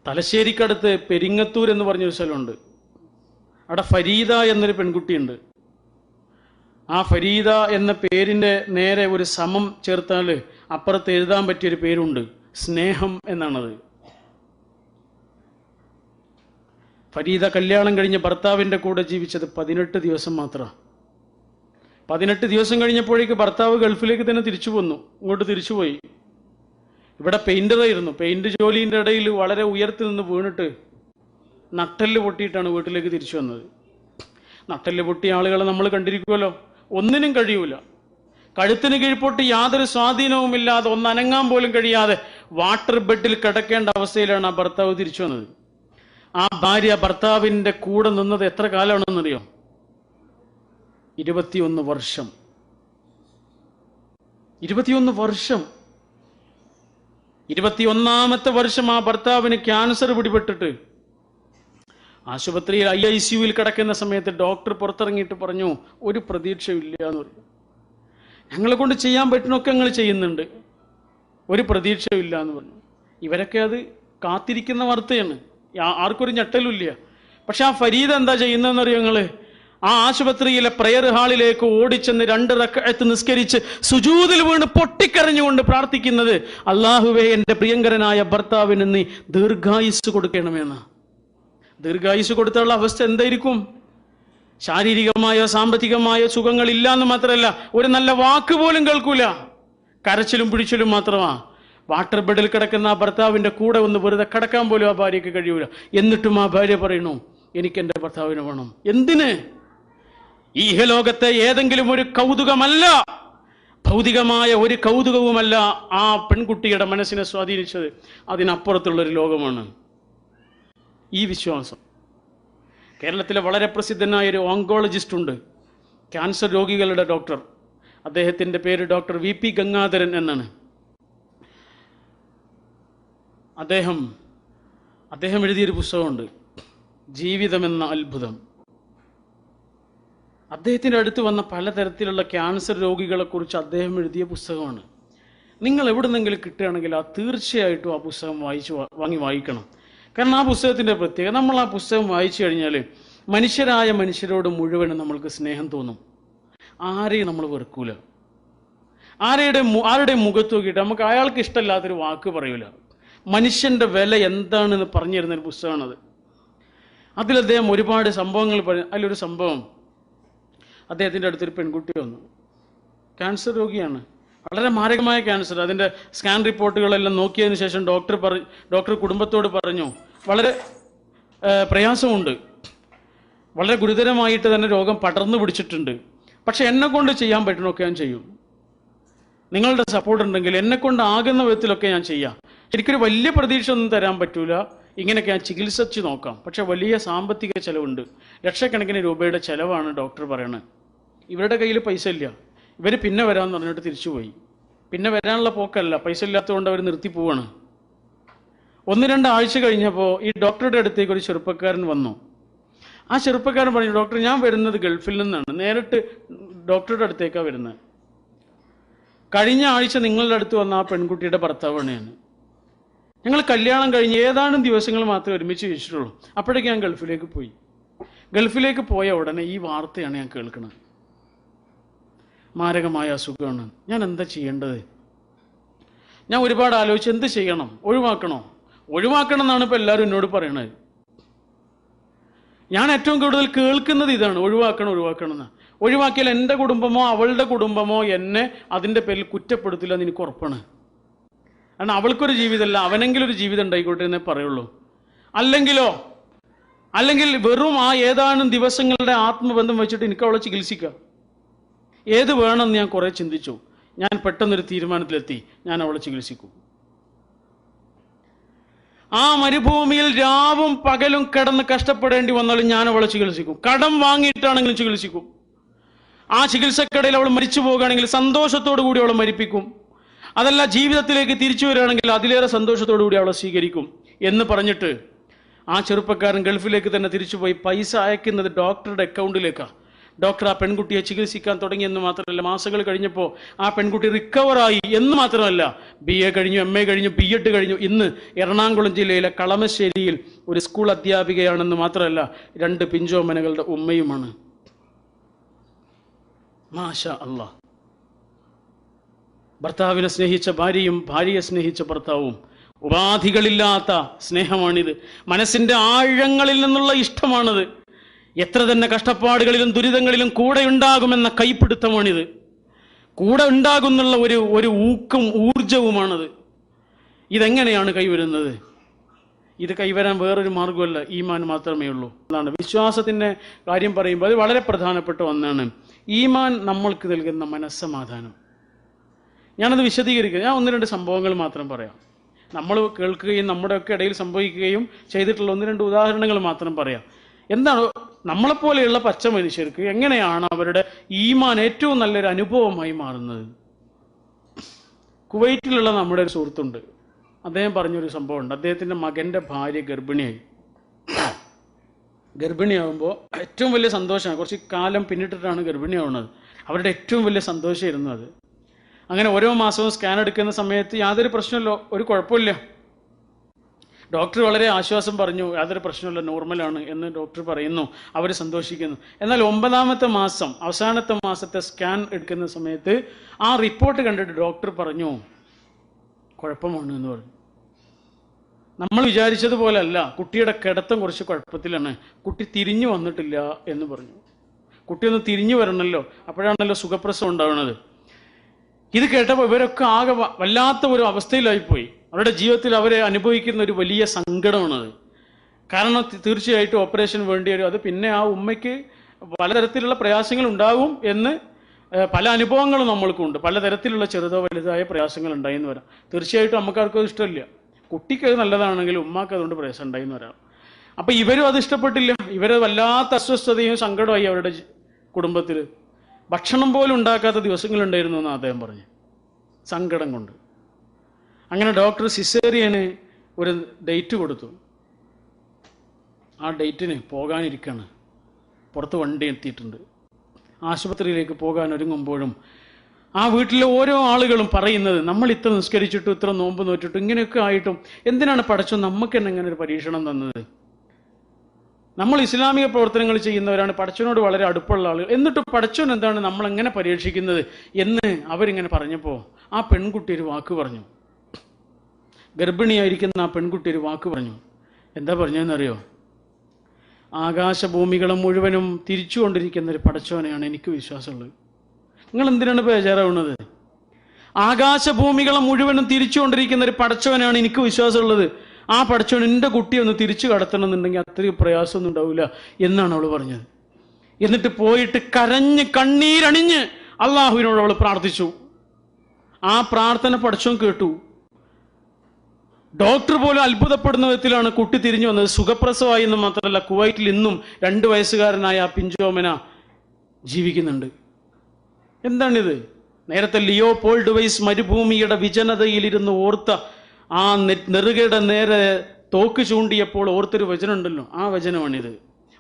തലശ്ശേരിക്കടുത്ത് പെരിങ്ങത്തൂർ എന്ന് പറഞ്ഞൊരു സ്ഥലമുണ്ട്. അവിടെ ഫരീദ എന്നൊരു പെൺകുട്ടിയുണ്ട്. ആ ഫരീദ എന്ന പേരിൻ്റെ നേരെ ഒരു സമം ചേർത്താൽ അപ്പുറത്ത് എഴുതാൻ പറ്റിയൊരു പേരുണ്ട്, സ്നേഹം എന്നാണത്. ഫരീദ കല്യാണം കഴിഞ്ഞ് ഭർത്താവിൻ്റെ കൂടെ ജീവിച്ചത് 18 ദിവസം മാത്രമാണ്. 18 ദിവസം കഴിഞ്ഞപ്പോഴേക്ക് ഭർത്താവ് ഗൾഫിലേക്ക് തന്നെ തിരിച്ചു പോന്നു, ഇങ്ങോട്ട് തിരിച്ചുപോയി. ഇവിടെ പെയിൻ്ററായിരുന്നു. പെയിൻറ് ജോലിൻ്റെ ഇടയിൽ വളരെ ഉയരത്തിൽ നിന്ന് വീണിട്ട് നട്ടെല്ല് പൊട്ടിയിട്ടാണ് വീട്ടിലേക്ക് തിരിച്ചു വന്നത്. നട്ടെല്ല് പൊട്ടിയ ആളുകളെ നമ്മൾ കണ്ടിരിക്കുമല്ലോ, ഒന്നിനും കഴിയൂല. കഴുത്തിന് കീഴ്പോട്ട് യാതൊരു സ്വാധീനവുമില്ലാതെ, ഒന്നനങ്ങാൻ പോലും കഴിയാതെ വാട്ടർ ബെഡിൽ കിടക്കേണ്ട അവസ്ഥയിലാണ് ആ ഭർത്താവ് തിരിച്ചു വന്നത്. ആ ഭാര്യ ഭർത്താവിൻ്റെ കൂടെ നിന്നത് എത്ര കാലമാണെന്നറിയോ? 21 വർഷം. 21 വർഷം. 21ാമത്തെ വർഷം ആ ഭർത്താവിന് ക്യാൻസർ പിടിപെട്ടിട്ട് ആശുപത്രിയിൽ ICUവിൽ കിടക്കുന്ന സമയത്ത് ഡോക്ടർ പുറത്തിറങ്ങിയിട്ട് പറഞ്ഞു, ഒരു പ്രതീക്ഷയില്ല എന്ന് പറഞ്ഞു. ഞങ്ങളെ കൊണ്ട് ചെയ്യാൻ പറ്റുന്നൊക്കെ ഞങ്ങൾ ചെയ്യുന്നുണ്ട്, ഒരു പ്രതീക്ഷയില്ല എന്ന് പറഞ്ഞു. ഇവരൊക്കെ അത് കാത്തിരിക്കുന്ന വാർത്തയാണ്, ആർക്കൊരു ഞെട്ടലുമില്ല. പക്ഷെ ആ ഫരീദ എന്താ ചെയ്യുന്നതെന്ന് അറിയോ നിങ്ങൾ? ആ ആശുപത്രിയിലെ പ്രയർ ഹാളിലേക്ക് ഓടിച്ചെന്ന് 2 റക്അത്ത് നിസ്കരിച്ച് സുജൂദിൽ വീണ് പൊട്ടിക്കരഞ്ഞുകൊണ്ട് പ്രാർത്ഥിക്കുന്നത്, അല്ലാഹുവേ എൻ്റെ പ്രിയങ്കരനായ ഭർത്താവിന് നീ ദീർഘായുസ് കൊടുക്കണമെന്ന്. ദീർഘായുസ് കൊടുത്തുള്ള അവസ്ഥ എന്തായിരിക്കും? ശാരീരികമായോ സാമ്പത്തികമായോ സുഖങ്ങളില്ല എന്ന് മാത്രമല്ല, ഒരു നല്ല വാക്ക് പോലും കേൾക്കൂല, കരച്ചിലും പിടിച്ചിലും മാത്രമാ. വാട്ടർ ബെഡിൽ കിടക്കുന്ന ആ ഭർത്താവിൻ്റെ കൂടെ ഒന്ന് വെറുതെ കിടക്കാൻ പോലും ആ ഭാര്യയ്ക്ക് കഴിയൂല. എന്നിട്ടും ആ ഭാര്യ പറയുന്നു, എനിക്ക് എൻ്റെ ഭർത്താവിനെ വേണം. എന്തിന്? ഈ ഇഹലോകത്തെ ഏതെങ്കിലും ഒരു കൗതുകമല്ല, ഭൗതികമായ ഒരു കൗതുകവുമല്ല ആ പെൺകുട്ടിയുടെ മനസ്സിനെ സ്വാധീനിച്ചത്, അതിനപ്പുറത്തുള്ളൊരു ലോകമാണ് ഈ വിശ്വാസം. കേരളത്തിലെ വളരെ പ്രസിദ്ധനായ ഒരു ഓങ്കോളജിസ്റ്റ് ഉണ്ട്, ക്യാൻസർ രോഗികളുടെ ഡോക്ടർ. അദ്ദേഹത്തിൻ്റെ പേര് ഡോക്ടർ VP ഗംഗാധരൻ എന്നാണ്. അദ്ദേഹം എഴുതിയൊരു പുസ്തകമുണ്ട്, ജീവിതമെന്ന അത്ഭുതം. അദ്ദേഹത്തിൻ്റെ അടുത്ത് വന്ന പലതരത്തിലുള്ള ക്യാൻസർ രോഗികളെക്കുറിച്ച് അദ്ദേഹം എഴുതിയ പുസ്തകമാണ്. നിങ്ങൾ എവിടുന്നെങ്കിലും കിട്ടുകയാണെങ്കിൽ തീർച്ചയായിട്ടും ആ പുസ്തകം വാങ്ങി വായിക്കണം. കാരണം ആ പുസ്തകത്തിൻ്റെ പ്രത്യേകത, നമ്മൾ ആ പുസ്തകം വായിച്ചു കഴിഞ്ഞാൽ മനുഷ്യരായ മനുഷ്യരോട് മുഴുവനും നമ്മൾക്ക് സ്നേഹം തോന്നും. ആരെയും നമ്മൾ വെറുക്കൂല. ആരുടെ മുഖത്ത് നോക്കിയിട്ട് നമുക്ക് അയാൾക്ക് ഇഷ്ടമില്ലാത്തൊരു വാക്ക് പറയൂല. മനുഷ്യൻ്റെ വില എന്താണെന്ന് പറഞ്ഞു തരുന്നൊരു പുസ്തകമാണത്. അതിൽ അദ്ദേഹം ഒരുപാട് സംഭവങ്ങൾ പറഞ്ഞു. അതിലൊരു സംഭവം, അദ്ദേഹത്തിൻ്റെ അടുത്തൊരു പെൺകുട്ടി വന്നു, ക്യാൻസർ രോഗിയാണ്, വളരെ മാരകമായ ക്യാൻസർ. അതിൻ്റെ സ്കാൻ റിപ്പോർട്ടുകളെല്ലാം നോക്കിയതിന് ശേഷം ഡോക്ടർ കുടുംബത്തോട് പറഞ്ഞു, വളരെ പ്രയാസമുണ്ട്, വളരെ ഗുരുതരമായിട്ട് തന്നെ രോഗം പടർന്നു പിടിച്ചിട്ടുണ്ട്, പക്ഷെ എന്നെ കൊണ്ട് ചെയ്യാൻ പറ്റണമൊക്കെ ഞാൻ ചെയ്യും, നിങ്ങളുടെ സപ്പോർട്ട് ഉണ്ടെങ്കിൽ എന്നെ കൊണ്ട് ആകുന്ന വിധത്തിലൊക്കെ ഞാൻ ചെയ്യാം. എനിക്കൊരു വലിയ പ്രതീക്ഷ ഒന്നും തരാൻ പറ്റൂല, ഇങ്ങനെയൊക്കെ ഞാൻ ചികിത്സിച്ച് നോക്കാം, പക്ഷെ വലിയ സാമ്പത്തിക ചെലവുണ്ട്, ലക്ഷക്കണക്കിന് രൂപയുടെ ചെലവാണ് ഡോക്ടർ പറയണത്. ഇവരുടെ കയ്യിൽ പൈസ ഇല്ല, ഇവർ പിന്നെ വരാമെന്ന് പറഞ്ഞിട്ട് തിരിച്ചുപോയി. പിന്നെ വരാനുള്ള പോക്കല്ല, പൈസ ഇല്ലാത്തതുകൊണ്ട് അവർ നിർത്തി പോവാണ്. 1-2 ആഴ്ച കഴിഞ്ഞപ്പോൾ ഈ ഡോക്ടറുടെ അടുത്തേക്ക് ഒരു ചെറുപ്പക്കാരൻ വന്നു. ആ ചെറുപ്പക്കാരൻ പറഞ്ഞു, ഡോക്ടർ ഞാൻ വരുന്നത് ഗൾഫിൽ നിന്നാണ്, നേരിട്ട് ഡോക്ടറുടെ അടുത്തേക്കാണ് വരുന്നത്. കഴിഞ്ഞ ആഴ്ച നിങ്ങളുടെ അടുത്ത് വന്ന ആ പെൺകുട്ടിയുടെ ഭർത്താവാണ് ഞാൻ. ഞങ്ങൾ കല്യാണം കഴിഞ്ഞ് ഏതാനും ദിവസങ്ങൾ മാത്രമേ ഒരുമിച്ച് ജീവിച്ചിട്ടുള്ളൂ. അപ്പോഴേക്ക് ഞാൻ ഗൾഫിലേക്ക് പോയി. ഗൾഫിലേക്ക് പോയ ഉടനെ ഈ വാർത്തയാണ് ഞാൻ കേൾക്കുന്നത്. മാരകമായ അസുഖമാണ്. ഞാൻ എന്താ ചെയ്യേണ്ടത്? ഞാൻ ഒരുപാട് ആലോചിച്ച് എന്ത് ചെയ്യണം, ഒഴിവാക്കണം എന്നാണ് ഇപ്പോൾ എല്ലാവരും എന്നോട് പറയണത്. ഞാൻ ഏറ്റവും കൂടുതൽ കേൾക്കുന്നത് ഇതാണ്, ഒഴിവാക്കണം എന്ന്. ഒഴിവാക്കിയാൽ എൻ്റെ കുടുംബമോ അവളുടെ കുടുംബമോ എന്നെ അതിൻ്റെ പേരിൽ കുറ്റപ്പെടുത്തില്ല എന്ന് എനിക്ക് ഉറപ്പാണ്. കാരണം അവൾക്കൊരു ജീവിതമല്ല, അവനെങ്കിലും ഒരു ജീവിതം ഉണ്ടായിക്കോട്ടെ എന്നേ പറയുള്ളൂ. അല്ലെങ്കിൽ വെറും ആ ഏതാനും ദിവസങ്ങളുടെ ആത്മബന്ധം വെച്ചിട്ട് എനിക്ക് അവളെ ചികിത്സിക്കാം. ഏത് വേണമെന്ന് ഞാൻ കുറേ ചിന്തിച്ചു. ഞാൻ പെട്ടെന്നൊരു തീരുമാനത്തിലെത്തി, ഞാൻ അവളെ ചികിത്സിക്കും. ആ മരുഭൂമിയിൽ രാവും പകലും കിടന്ന് കഷ്ടപ്പെടേണ്ടി വന്നാലും ഞാൻ അവളെ ചികിത്സിക്കും. കടം വാങ്ങിയിട്ടാണെങ്കിലും ചികിത്സിക്കും. ആ ചികിത്സക്കിടയിൽ അവൾ മരിച്ചു പോകുകയാണെങ്കിൽ സന്തോഷത്തോടു കൂടി അവളെ മരിപ്പിക്കും. അതല്ല, ജീവിതത്തിലേക്ക് തിരിച്ചു വരികയാണെങ്കിൽ അതിലേറെ സന്തോഷത്തോടു കൂടി അവളെ സ്വീകരിക്കും എന്ന് പറഞ്ഞിട്ട് ആ ചെറുപ്പക്കാരൻ ഗൾഫിലേക്ക് തന്നെ തിരിച്ചുപോയി. പൈസ അയക്കുന്നത് ഡോക്ടറുടെ അക്കൗണ്ടിലേക്കാണ്. ഡോക്ടർ ആ പെൺകുട്ടിയെ ചികിത്സിക്കാൻ തുടങ്ങിയെന്ന് മാത്രമല്ല, മാസങ്ങൾ കഴിഞ്ഞപ്പോൾ ആ പെൺകുട്ടി റിക്കവറായി എന്ന് മാത്രമല്ല, BA കഴിഞ്ഞു, MA കഴിഞ്ഞു, B.Ed കഴിഞ്ഞു. ഇന്ന് എറണാകുളം ജില്ലയിലെ കളമശ്ശേരിയിൽ ഒരു സ്കൂൾ അധ്യാപികയാണെന്ന് മാത്രമല്ല, 2 പിഞ്ചോമനകളുടെ ഉമ്മയുമാണ്. മാഷാ അല്ലാഹ്. ഭർത്താവിനെ സ്നേഹിച്ച ഭാര്യയും ഭാര്യയെ സ്നേഹിച്ച ഭർത്താവും. ഉപാധികളില്ലാത്ത സ്നേഹമാണിത്. മനസ്സിന്റെ ആഴങ്ങളിൽ നിന്നുള്ള ഇഷ്ടമാണിത്. എത്ര തന്നെ കഷ്ടപ്പാടുകളിലും ദുരിതങ്ങളിലും കൂടെ ഉണ്ടാകുമെന്ന കൈപ്പിടുത്തമാണിത്. കൂടെ ഉണ്ടാകുന്നുള്ള ഒരു ഊക്കും ഊർജവുമാണത്. ഇതെങ്ങനെയാണ് കൈവരുന്നത്? ഇത് കൈവരാൻ വേറൊരു മാർഗമല്ല, ഈമാൻ മാത്രമേ ഉള്ളൂ എന്നാണ്. വിശ്വാസത്തിൻ്റെ കാര്യം പറയുമ്പോൾ അത് വളരെ പ്രധാനപ്പെട്ട ഒന്നാണ്. ഈമാൻ നമ്മൾക്ക് നൽകുന്ന മനസ്സമാധാനം. ഞാനത് വിശദീകരിക്കുക. ഞാൻ 1-2 സംഭവങ്ങൾ മാത്രം പറയാം. നമ്മൾ കേൾക്കുകയും നമ്മുടെയൊക്കെ ഇടയിൽ സംഭവിക്കുകയും ചെയ്തിട്ടുള്ള 1-2 ഉദാഹരണങ്ങൾ മാത്രം പറയാം. എന്താണ് നമ്മളെപ്പോലെയുള്ള പച്ച മനുഷ്യർക്ക് എങ്ങനെയാണ് അവരുടെ ഈമാൻ ഏറ്റവും നല്ലൊരു അനുഭവമായി മാറുന്നത്? കുവൈറ്റിലുള്ള നമ്മുടെ ഒരു സുഹൃത്തുണ്ട്. അദ്ദേഹം പറഞ്ഞൊരു സംഭവമുണ്ട്. അദ്ദേഹത്തിൻ്റെ മകൻ്റെ ഭാര്യ ഗർഭിണിയാകുമ്പോൾ ഏറ്റവും വലിയ സന്തോഷമാണ്. കുറച്ച് കാലം പിന്നിട്ടിട്ടാണ് ഗർഭിണിയാവുന്നത്. അവരുടെ ഏറ്റവും വലിയ സന്തോഷമായിരുന്നു അത്. അങ്ങനെ ഓരോ മാസവും സ്കാൻ എടുക്കുന്ന സമയത്ത് യാതൊരു പ്രശ്നമില്ല, ഒരു കുഴപ്പമില്ല. ഡോക്ടർ വളരെ ആശ്വാസം പറഞ്ഞു, യാതൊരു പ്രശ്നമില്ല, നോർമലാണ് എന്ന് ഡോക്ടർ പറയുന്നു. അവർ സന്തോഷിക്കുന്നു. എന്നാൽ 9ാമത്തെ മാസം, അവസാനത്തെ മാസത്തെ സ്കാൻ എടുക്കുന്ന സമയത്ത് ആ റിപ്പോർട്ട് കണ്ടിട്ട് ഡോക്ടർ പറഞ്ഞു കുഴപ്പമാണ് എന്ന് പറഞ്ഞു. നമ്മൾ വിചാരിച്ചതുപോലെ അല്ല, കുട്ടിയുടെ കിടത്തം കുറച്ച് കുഴപ്പത്തിലാണ്, കുട്ടി തിരിഞ്ഞു വന്നിട്ടില്ല എന്ന് പറഞ്ഞു. കുട്ടി ഒന്ന് തിരിഞ്ഞു വരണമല്ലോ, അപ്പോഴാണല്ലോ സുഖപ്രസവം ഉണ്ടാവുന്നത്. ഇത് കേട്ടപ്പോൾ ഇവരൊക്കെ ആകെ വല്ലാത്ത ഒരു അവസ്ഥയിലായിപ്പോയി. അവരുടെ ജീവിതത്തിൽ അവരെ അനുഭവിക്കുന്ന ഒരു വലിയ സങ്കടമാണത്. കാരണം തീർച്ചയായിട്ടും ഓപ്പറേഷൻ വേണ്ടി വരും. അത് പിന്നെ ആ ഉമ്മയ്ക്ക് പലതരത്തിലുള്ള പ്രയാസങ്ങൾ ഉണ്ടാകും എന്ന് പല അനുഭവങ്ങളും നമ്മൾക്കുണ്ട്. പലതരത്തിലുള്ള ചെറുതോ വലുതായ പ്രയാസങ്ങൾ ഉണ്ടായിന്ന് വരാം. തീർച്ചയായിട്ടും നമുക്കാർക്കും ഇഷ്ടമില്ല. കുട്ടിക്ക് അത് നല്ലതാണെങ്കിൽ ഉമ്മാക്ക് അതുകൊണ്ട് പ്രയാസം ഉണ്ടായിന്ന് വരാം. അപ്പം ഇവരും അത് ഇഷ്ടപ്പെട്ടില്ല. ഇവരെ വല്ലാത്ത അസ്വസ്ഥതയും സങ്കടമായി അവരുടെ കുടുംബത്തിൽ. ഭക്ഷണം പോലും ഉണ്ടാക്കാത്ത ദിവസങ്ങളുണ്ടായിരുന്നു എന്ന് അദ്ദേഹം പറഞ്ഞു, സങ്കടം കൊണ്ട്. അങ്ങനെ ഡോക്ടർ സിസേറിയന് ഒരു ഡേറ്റ് കൊടുത്തു. ആ ഡേറ്റിന് പോകാനിരിക്കുകയാണ്. പുറത്ത് വണ്ടി എത്തിയിട്ടുണ്ട്. ആശുപത്രിയിലേക്ക് പോകാൻ ഒരുങ്ങുമ്പോഴും ആ വീട്ടിലെ ഓരോ ആളുകളും പറയുന്നത്, നമ്മൾ ഇത്ര നിസ്കരിച്ചിട്ടും ഇത്ര നോമ്പ് നോറ്റിട്ടും ഇങ്ങനെയൊക്കെ ആയിട്ടും എന്തിനാണ് പടച്ചോൻ നമുക്ക് തന്നെ ഇങ്ങനെ ഒരു പരീക്ഷണം തന്നത്? നമ്മൾ ഇസ്ലാമിക പ്രവർത്തനങ്ങൾ ചെയ്യുന്നവരാണ്, പടച്ചോനോട് വളരെ അടുപ്പുള്ള ആളുകൾ, എന്നിട്ട് പടച്ചോൻ എന്താണ് നമ്മളെങ്ങനെ പരീക്ഷിക്കുന്നത് എന്ന് അവരിങ്ങനെ പറഞ്ഞപ്പോൾ ആ പെൺകുട്ടി ഒരു വാക്ക് പറഞ്ഞു. ഗർഭിണിയായിരിക്കുന്ന ആ പെൺകുട്ടി ഒരു വാക്ക് പറഞ്ഞു. എന്താ പറഞ്ഞതെന്നറിയോ? ആകാശഭൂമികളും മുഴുവനും തിരിച്ചുകൊണ്ടിരിക്കുന്ന ഒരു പടച്ചോനെയാണ് എനിക്ക് വിശ്വാസമുള്ളത്. നിങ്ങൾ എന്തിനാണ് ബേജാറാവുന്നത്? ആകാശഭൂമികളെ മുഴുവനും തിരിച്ചുകൊണ്ടിരിക്കുന്ന ഒരു പടച്ചോനാണ് എനിക്ക് വിശ്വാസമുള്ളത്. ആ പടച്ചോൻ എൻ്റെ കുട്ടിയെ ഒന്ന് തിരിച്ചു കടത്തണം എന്നുണ്ടെങ്കിൽ അത്രയും പ്രയാസമൊന്നും ഉണ്ടാവില്ല എന്നാണ് അവൾ പറഞ്ഞത്. എന്നിട്ട് പോയിട്ട് കരഞ്ഞ് കണ്ണീരണിഞ്ഞ് അള്ളാഹുവിനോട് അവൾ പ്രാർത്ഥിച്ചു. ആ പ്രാർത്ഥന പടച്ചോൻ കേട്ടു. ഡോക്ടർ പോലും അത്ഭുതപ്പെടുന്ന വിധത്തിലാണ് കുട്ടി തിരിഞ്ഞു വന്നത്. സുഖപ്രസവമായി എന്ന് മാത്രമല്ല, കുവൈറ്റിൽ ഇന്നും 2 വയസ്സുകാരനായ ആ പിഞ്ചോമന ജീവിക്കുന്നുണ്ട്. എന്താണിത്? നേരത്തെ ലിയോപോൾഡ് വൈസ് മരുഭൂമിയുടെ വിജനതയിലിരുന്ന് ഓർത്ത ആ നെറുകയുടെ നേരെ തോക്ക് ചൂണ്ടിയപ്പോൾ ഓർത്തൊരു വചനമുണ്ടല്ലോ, ആ വചനമാണിത്.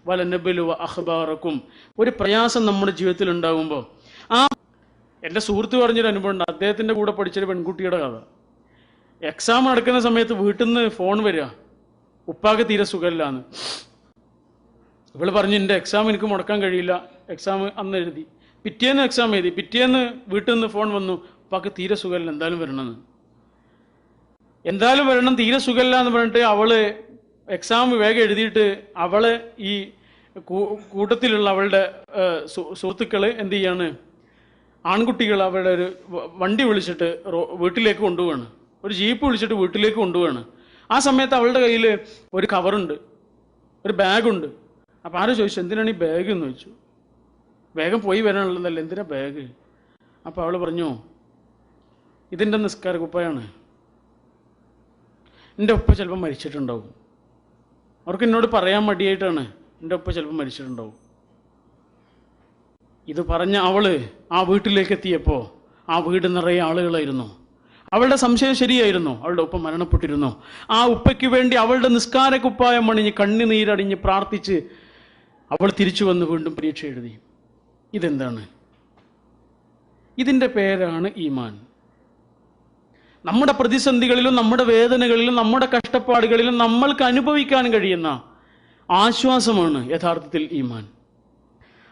വലനബലു അഖ്ബാറക്കും. ഒരു പ്രയാസം നമ്മുടെ ജീവിതത്തിൽ ഉണ്ടാകുമ്പോൾ, എൻ്റെ സുഹൃത്ത് പറഞ്ഞൊരു അനുഭവം ഉണ്ട്. അദ്ദേഹത്തിൻ്റെ കൂടെ പഠിച്ചൊരു പെൺകുട്ടിയുടെ കഥ. എക്സാം നടക്കുന്ന സമയത്ത് വീട്ടിൽ നിന്ന് ഫോൺ വരിക, ഉപ്പാക്ക് തീരെ സുഖമില്ലാന്ന്. ഇവള് പറഞ്ഞു, എൻ്റെ എക്സാം എനിക്ക് മുടക്കാൻ കഴിയില്ല. എക്സാം അന്ന് എഴുതി, പിറ്റേന്ന് എക്സാം എഴുതി, പിറ്റേന്ന് വീട്ടിൽ നിന്ന് ഫോൺ വന്നു, ഉപ്പാക്ക് തീരെ സുഖമില്ല, എന്തായാലും വരണം, തീരെ സുഖമില്ല എന്ന് പറഞ്ഞിട്ട് അവള് എക്സാം വേഗം എഴുതിയിട്ട് അവളെ ഈ കൂട്ടത്തിലുള്ള അവളുടെ സുഹൃത്തുക്കൾ എന്ത് ചെയ്യാണ്, ആൺകുട്ടികൾ അവളുടെ ഒരു വണ്ടി വിളിച്ചിട്ട് വീട്ടിലേക്ക് കൊണ്ടുപോവാണ്. ഒരു ജീപ്പ് വിളിച്ചിട്ട് വീട്ടിലേക്ക് കൊണ്ടുപോവാണ്. ആ സമയത്ത് അവളുടെ കയ്യിൽ ഒരു കവറുണ്ട്, ഒരു ബാഗുണ്ട്. അപ്പം ആരും ചോദിച്ചു, എന്തിനാണ് ഈ ബാഗ് എന്ന് ചോദിച്ചു. വേഗം പോയി വരാനുള്ളതല്ല, എന്തിനാ ബാഗ്? അപ്പോൾ അവൾ പറഞ്ഞു, ഇതിൻ്റെ നിസ്കാര കുപ്പായാണ്. എൻ്റെ ഉപ്പ ചിലപ്പോൾ മരിച്ചിട്ടുണ്ടാവും. അവർക്ക് എന്നോട് പറയാൻ മടിയായിട്ടാണ്. എൻ്റെ ഉപ്പ ചിലപ്പോൾ മരിച്ചിട്ടുണ്ടാവും. ഇത് പറഞ്ഞ അവള് ആ വീട്ടിലേക്ക് എത്തിയപ്പോൾ ആ വീട് നിറയെ ആളുകളായിരുന്നു. അവളുടെ സംശയം ശരിയായിരുന്നു, അവളുടെ ഉപ്പ മരണപ്പെട്ടിരുന്നു. ആ ഉപ്പയ്ക്ക് വേണ്ടി അവളുടെ നിസ്കാര കുപ്പായം അണിഞ്ഞ് കണ്ണുനീരടിഞ്ഞ് പ്രാർത്ഥിച്ച് അവൾ തിരിച്ചു വന്ന് വീണ്ടും പരീക്ഷ എഴുതി. ഇതെന്താണ്? ഇതിൻ്റെ പേരാണ് ഈമാൻ. നമ്മുടെ പ്രതിസന്ധികളിലും നമ്മുടെ വേദനകളിലും നമ്മുടെ കഷ്ടപ്പാടുകളിലും നമ്മൾക്ക് അനുഭവിക്കാൻ കഴിയുന്ന ആശ്വാസമാണ് യഥാർത്ഥത്തിൽ ഈമാൻ.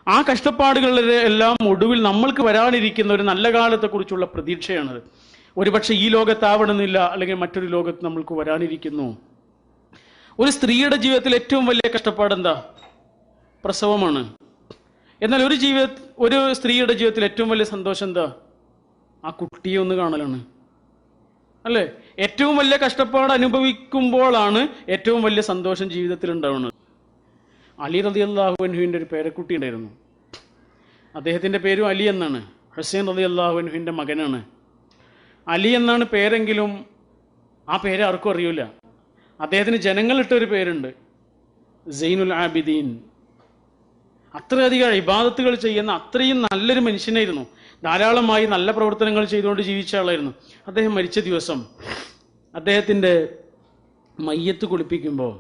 ആ കഷ്ടപ്പാടുകളുടെ എല്ലാം ഒടുവിൽ നമ്മൾക്ക് വരാനിരിക്കുന്ന ഒരു നല്ല കാലത്തെക്കുറിച്ചുള്ള പ്രതീക്ഷയാണത്. ഒരുപക്ഷെ ഈ ലോകത്താവണമെന്നില്ല, അല്ലെങ്കിൽ മറ്റൊരു ലോകത്ത് നമ്മൾക്ക് വരാനിരിക്കുന്നു. ഒരു സ്ത്രീയുടെ ജീവിതത്തിൽ ഏറ്റവും വലിയ കഷ്ടപ്പാട് എന്താ? പ്രസവമാണ്. എന്നാൽ ഒരു സ്ത്രീയുടെ ജീവിതത്തിൽ ഏറ്റവും വലിയ സന്തോഷം എന്താ? ആ കുട്ടിയെ ഒന്ന് കാണലാണ്, അല്ലേ? ഏറ്റവും വലിയ കഷ്ടപ്പാട് അനുഭവിക്കുമ്പോഴാണ് ഏറ്റവും വലിയ സന്തോഷം ജീവിതത്തിൽ ഉണ്ടാവുന്നത്. അലി റളിയല്ലാഹു അൻഹുവിൻ്റെ ഒരു പേരക്കുട്ടി ഉണ്ടായിരുന്നു. അദ്ദേഹത്തിൻ്റെ പേരും അലി എന്നാണ്. ഹുസൈൻ റളിയല്ലാഹു അൻഹുവിൻ്റെ മകനാണ്. അലി എന്നാണ് പേരെങ്കിലും ആ പേര് ആർക്കും അറിയില്ല. അദ്ദേഹത്തിന് ജനങ്ങളിട്ടൊരു പേരുണ്ട്, സൈനുൽ ആബിദീൻ. അത്രയധികം ഇബാദത്തുകൾ ചെയ്യുന്ന അത്രയും നല്ലൊരു മനുഷ്യനായിരുന്നു. ധാരാളമായി നല്ല പ്രവർത്തനങ്ങൾ ചെയ്തുകൊണ്ട് ജീവിച്ച ആളായിരുന്നു. അദ്ദേഹം മരിച്ച ദിവസം അദ്ദേഹത്തിൻ്റെ മയ്യത്ത് കുളിപ്പിക്കുമ്പോൾ